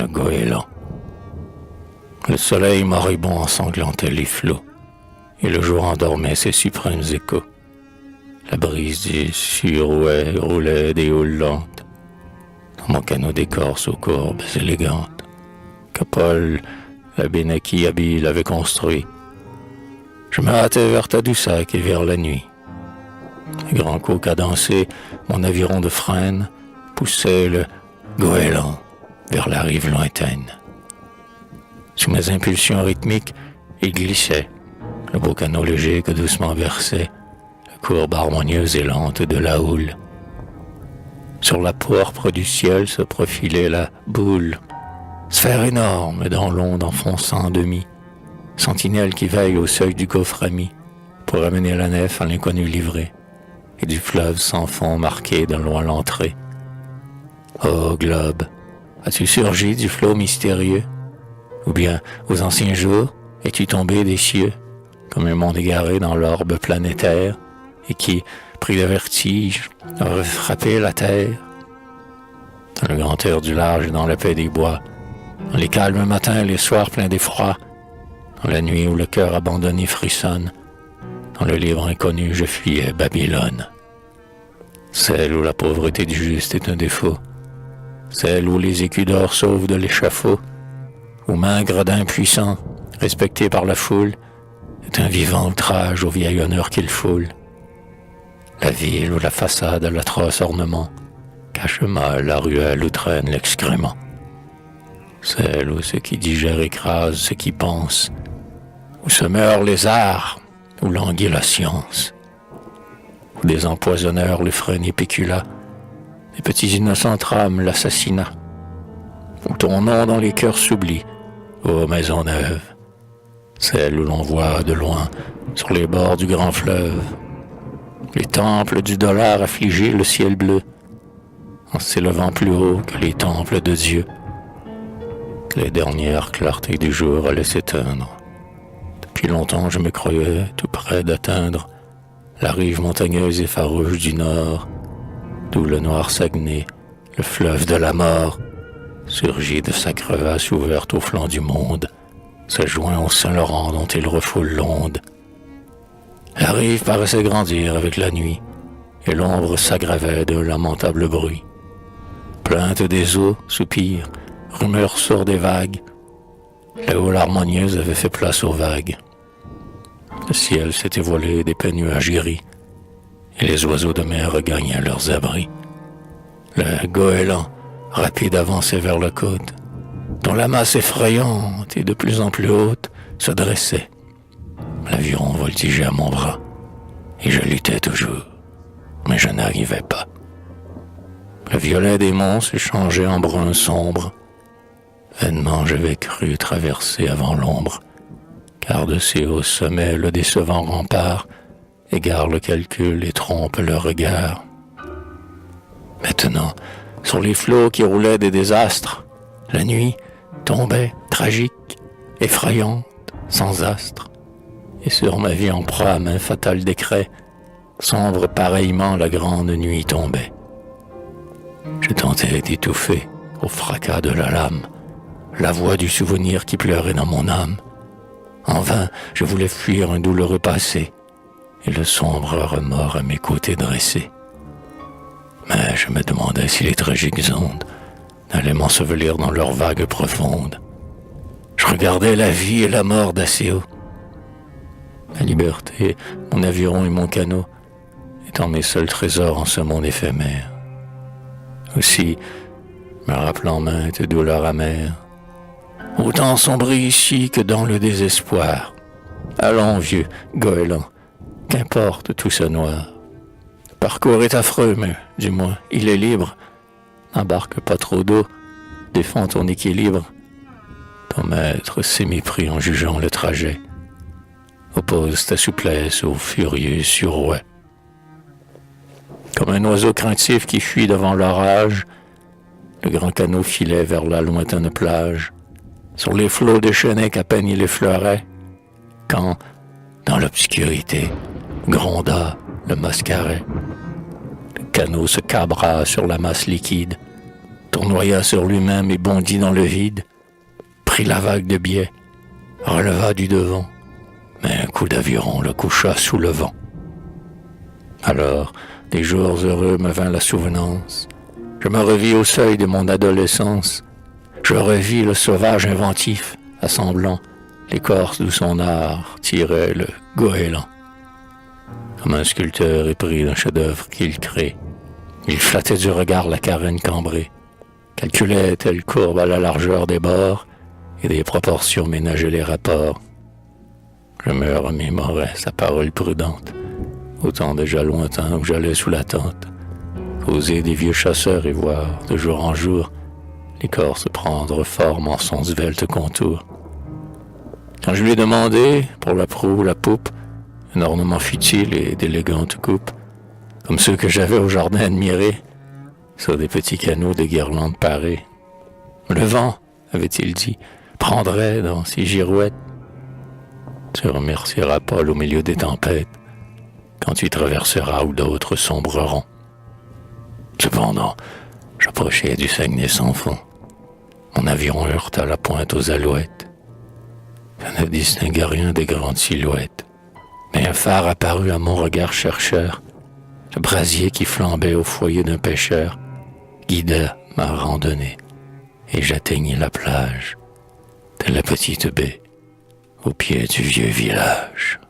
le goéland. Le soleil moribond ensanglantait les flots, et le jour endormait ses suprêmes échos. La brise du surouet roulait des houles lentes, dans mon canot d'écorce aux courbes élégantes, que Paul, la Bénaki habile, avait construit. Je me hâtais vers Tadoussac et vers la nuit. Les grands coups cadencés, mon aviron de frêne, poussait le goéland vers la rive lointaine. Sous mes impulsions rythmiques, il glissait, le beau canot léger que doucement versait la courbe harmonieuse et lente de la houle. Sur la pourpre du ciel se profilait la boule, sphère énorme dans l'onde enfonçant en demi, sentinelle qui veille au seuil du coffre ami pour amener la nef à l'inconnu livré, et du fleuve sans fond marqué de loin l'entrée. Ô globe, as-tu surgi du flot mystérieux? Ou bien, aux anciens jours, es-tu tombé des cieux, comme un monde égaré dans l'orbe planétaire, et qui, pris de vertige, aurait frappé la terre? Dans le grand air du large et dans la paix des bois, dans les calmes matins et les soirs pleins d'effroi, dans la nuit où le cœur abandonné frissonne, dans le livre inconnu je fuyais Babylone. Celle où la pauvreté du juste est un défaut, celle où les écus d'or sauvent de l'échafaud, où maint gredin puissant, respecté par la foule, est un vivant outrage au vieil honneur qu'il foule. La ville où la façade à l'atroce ornement cache mal la ruelle où traîne l'excrément. Celle où ce qui digère écrase ce qui pense, où se meurent les arts, où languit la science. Où des empoisonneurs l'effrénent et pécula, des petits innocents trament l'assassinat. Où ton nom dans les cœurs s'oublie, ô maison neuve, celle où l'on voit de loin, sur les bords du grand fleuve, les temples du dollar affligé le ciel bleu, en s'élevant plus haut que les temples de Dieu. Les dernières clartés du jour allaient s'éteindre. Depuis longtemps je me croyais tout près d'atteindre la rive montagneuse et farouche du nord, d'où le noir Saguenay, le fleuve de la mort, surgit de sa crevasse ouverte au flanc du monde, se joint au Saint-Laurent dont il refoule l'onde. La rive paraissait grandir avec la nuit, et l'ombre s'aggravait d'un lamentable bruit. Plainte des eaux, soupirs, rumeurs sourdes et vagues, la houle harmonieuse avait fait place aux vagues. Le ciel s'était voilé d'épais nuages gris, et les oiseaux de mer regagnaient leurs abris. Le goéland, rapide, avançait vers la côte, dont la masse effrayante et de plus en plus haute se dressait. L'aviron voltigeait à mon bras, et je luttais toujours, mais je n'arrivais pas. Le violet des monts se changeait en brun sombre. Vainement j'avais cru traverser avant l'ombre, car de ces hauts sommets le décevant rempart égare le calcul et trompe le regard. Maintenant, sur les flots qui roulaient des désastres, la nuit tombait tragique, effrayante, sans astre, et sur ma vie en proie à main fatal décret, sombre pareillement la grande nuit tombait. Je tentais d'étouffer, au fracas de la lame, la voix du souvenir qui pleurait dans mon âme. En vain, je voulais fuir un douloureux passé, et le sombre remords à mes côtés dressé. Mais je me demandais si les tragiques ondes n'allaient m'ensevelir dans leurs vagues profondes. Je regardais la vie et la mort d'assez haut. La liberté, mon aviron et mon canot, étant mes seuls trésors en ce monde éphémère. Aussi, me rappelant maintes douleurs amères, autant sombrer ici que dans le désespoir. Allons, vieux goéland, qu'importe tout ce noir. Le parcours est affreux, mais du moins, il est libre. N'embarque pas trop d'eau, défends ton équilibre. Ton maître s'est mépris en jugeant le trajet. Oppose ta souplesse au furieux surouet. Comme un oiseau craintif qui fuit devant l'orage, le grand canot filait vers la lointaine plage. Sur les flots déchaînés qu'à peine il effleurait, quand, dans l'obscurité, gronda le mascaret. Le canot se cabra sur la masse liquide, tournoya sur lui-même et bondit dans le vide, prit la vague de biais, releva du devant, mais un coup d'aviron le coucha sous le vent. Alors, des jours heureux me vint la souvenance. Je me revis au seuil de mon adolescence. Je revis le sauvage inventif, assemblant l'écorce d'où son art tirait le goéland. Comme un sculpteur épris d'un chef-d'œuvre qu'il crée, il flattait du regard la carène cambrée, calculait telle courbe à la largeur des bords et des proportions ménageait les rapports. Je me remémorais sa parole prudente, au temps déjà lointain où j'allais sous la tente, causer des vieux chasseurs et voir, de jour en jour, l'écorce prendre forme en son svelte contour. Quand je lui ai demandé, pour la proue ou la poupe, un ornement futile et d'élégante coupe, comme ceux que j'avais au jardin admirés, sur des petits canaux de guirlandes parées. Le vent, avait-il dit, prendrait dans ses girouettes. Tu remercieras Paul au milieu des tempêtes, quand tu traverseras où d'autres sombreront. Cependant, j'approchais du Saguenay sans fond. Mon aviron heurta la pointe aux alouettes. Je ne distinguais rien des grandes silhouettes, mais un phare apparut à mon regard chercheur. Le brasier qui flambait au foyer d'un pêcheur guida ma randonnée, et j'atteignis la plage de la petite baie au pied du vieux village.